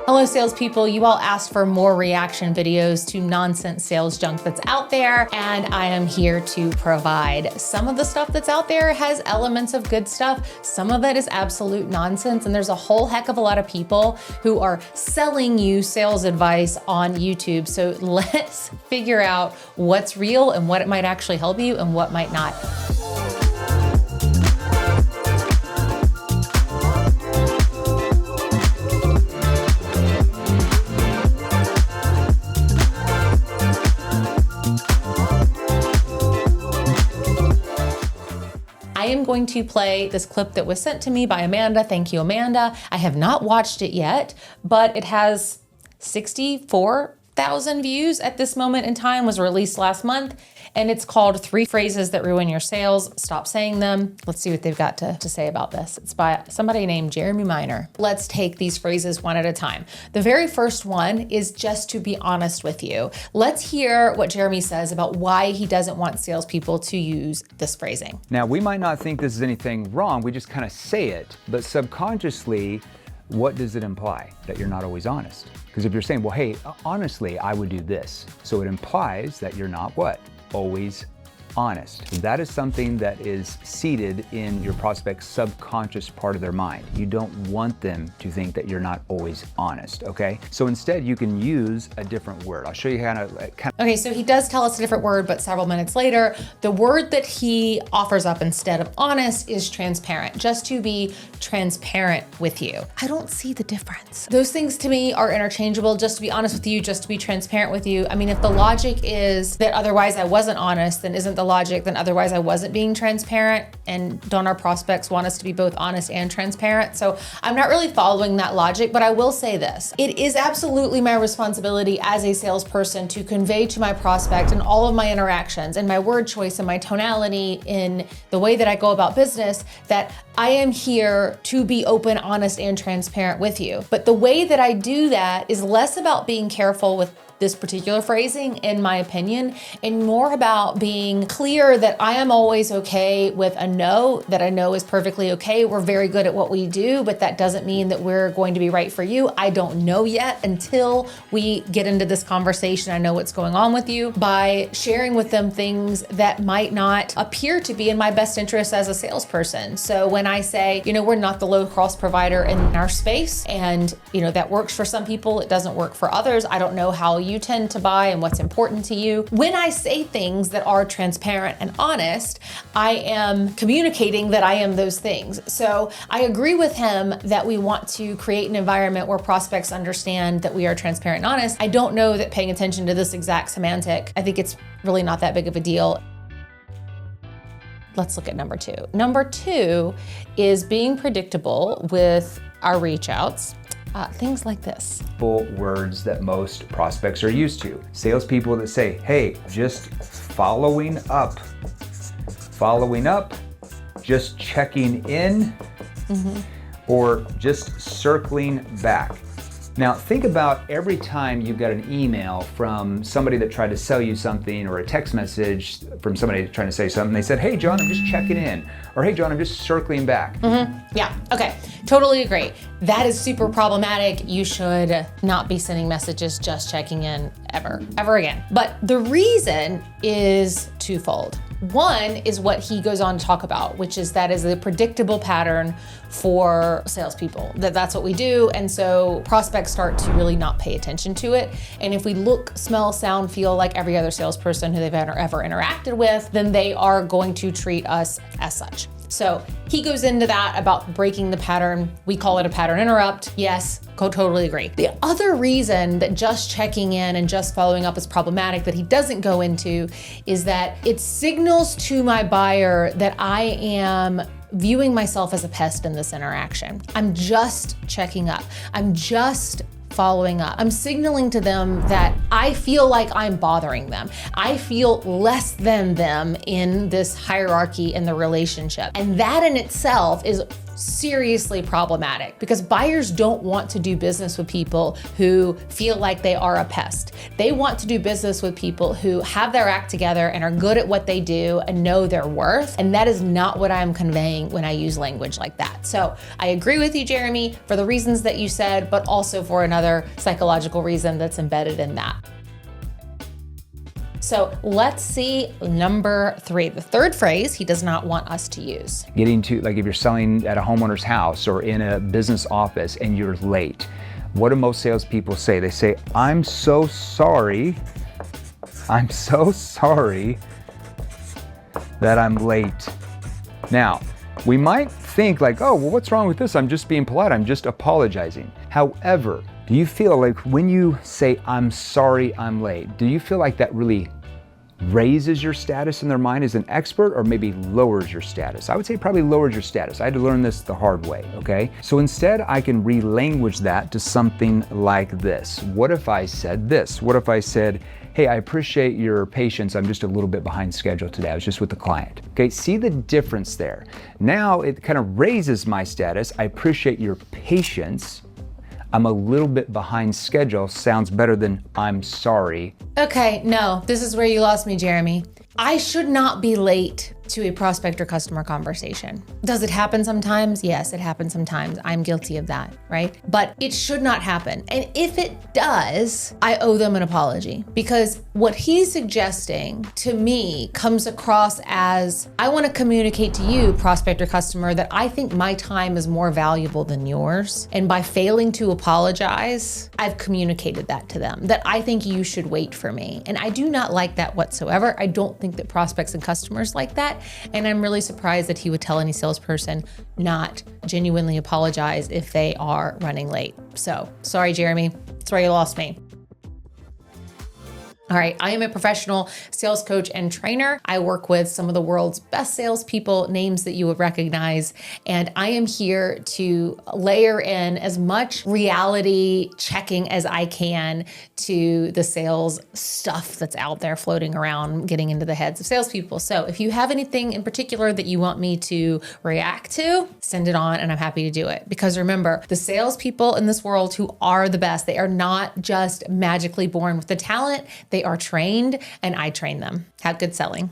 Hello, salespeople. You all asked for more reaction videos to nonsense sales junk that's out there, and I am here to provide. Some of the stuff that's out there has elements of good stuff. Some of it is absolute nonsense, and there's a whole heck of a lot of people who are selling you sales advice on YouTube. So let's figure out what's real and what it might actually help you and what might not. I am going to play this clip that was sent to me by Amanda. Thank you, Amanda. I have not watched it yet, but it has 64,000 views at this moment in time, was released last month, and it's called 3 Phrases That Ruin Your Sales. Stop saying them. Let's see what they've got to say about this. It's by somebody named Jeremy Miner. Let's take these phrases one at a time. The very first one is just to be honest with you. Let's hear what Jeremy says about why he doesn't want salespeople to use this phrasing. Now, we might not think this is anything wrong. We just kind of say it, but subconsciously, what does it imply? That you're not always honest. Because if you're saying, well, hey, honestly, I would do this. So it implies that you're not what? Always honest. That is something that is seated in your prospect's subconscious part of their mind. You don't want them to think that you're not always honest, okay? So instead, you can use a different word. I'll show you how to Okay, so he does tell us a different word, but several minutes later, the word that he offers up instead of honest is transparent, just to be transparent with you. I don't see the difference. Those things to me are interchangeable, just to be honest with you, just to be transparent with you. I mean, if the logic is that otherwise I wasn't honest, then isn't the logic, then otherwise I wasn't being transparent, and don't our prospects want us to be both honest and transparent? So I'm not really following that logic, but I will say this. It is absolutely my responsibility as a salesperson to convey to my prospect in all of my interactions and my word choice and my tonality in the way that I go about business that I am here to be open, honest, and transparent with you. But the way that I do that is less about being careful with this particular phrasing, in my opinion, and more about being clear that I am always okay with a no, that I know is perfectly okay. We're very good at what we do, but that doesn't mean that we're going to be right for you. I don't know yet until we get into this conversation. I know what's going on with you by sharing with them things that might not appear to be in my best interest as a salesperson. So when I say, we're not the low cost provider in our space, and that works for some people, it doesn't work for others. I don't know how you tend to buy and what's important to you. When I say things that are transparent and honest, I am communicating that I am those things. So I agree with him that we want to create an environment where prospects understand that we are transparent and honest. I don't know that paying attention to this exact semantic, I think it's really not that big of a deal. Let's look at number 2. Number 2 is being predictable with our reach outs. Things like this. Words that most prospects are used to. Salespeople that say, hey, just following up, just checking in, or just circling back. Now, think about every time you got an email from somebody that tried to sell you something, or a text message from somebody trying to say something. They said, hey, John, I'm just checking in. Or, hey, John, I'm just circling back. Yeah, okay, totally agree. That is super problematic. You should not be sending messages just checking in ever again. But the reason is twofold. One is what he goes on to talk about, which is that is a predictable pattern for salespeople, that's what we do. And so prospects start to really not pay attention to it. And if we look, smell, sound, feel like every other salesperson who they've ever interacted with, then they are going to treat us as such. So he goes into that about breaking the pattern. We call it a pattern interrupt. Yes, totally agree. The other reason that just checking in and just following up is problematic that he doesn't go into is that it signals to my buyer that I am viewing myself as a pest in this interaction. I'm just checking up. I'm just following up. I'm signaling to them that I feel like I'm bothering them. I feel less than them in this hierarchy in the relationship. And that in itself is seriously problematic because buyers don't want to do business with people who feel like they are a pest. They want to do business with people who have their act together and are good at what they do and know their worth. And that is not what I'm conveying when I use language like that. So I agree with you, Jeremy, for the reasons that you said, but also for another psychological reason that's embedded in that. So let's see number 3, the third phrase he does not want us to use. Getting to, like if you're selling at a homeowner's house or in a business office and you're late, what do most salespeople say? They say, I'm so sorry. I'm so sorry that I'm late. Now, we might think like, oh, well, what's wrong with this? I'm just being polite. I'm just apologizing. However, do you feel like when you say, I'm sorry I'm late, do you feel like that really raises your status in their mind as an expert or maybe lowers your status? I would say probably lowers your status. I had to learn this the hard way, okay? So instead I can relanguage that to something like this. What if I said this? What if I said, hey, I appreciate your patience. I'm just a little bit behind schedule today. I was just with the client. Okay, see the difference there. Now it kind of raises my status. I appreciate your patience. I'm a little bit behind schedule sounds better than I'm sorry. Okay, no, this is where you lost me, Jeremy. I should not be late to a prospect or customer conversation. Does it happen sometimes? Yes, it happens sometimes. I'm guilty of that, right? But it should not happen. And if it does, I owe them an apology because what he's suggesting to me comes across as, I want to communicate to you, prospect or customer, that I think my time is more valuable than yours. And by failing to apologize, I've communicated that to them, that I think you should wait for me. And I do not like that whatsoever. I don't think that prospects and customers like that. And I'm really surprised that he would tell any salesperson not genuinely apologize if they are running late. So sorry, Jeremy. That's where you lost me. All right, I am a professional sales coach and trainer. I work with some of the world's best salespeople, names that you would recognize, and I am here to layer in as much reality checking as I can to the sales stuff that's out there floating around, getting into the heads of salespeople. So if you have anything in particular that you want me to react to, send it on and I'm happy to do it. Because remember, the salespeople in this world who are the best, they are not just magically born with the talent. They are trained and I train them. Have good selling.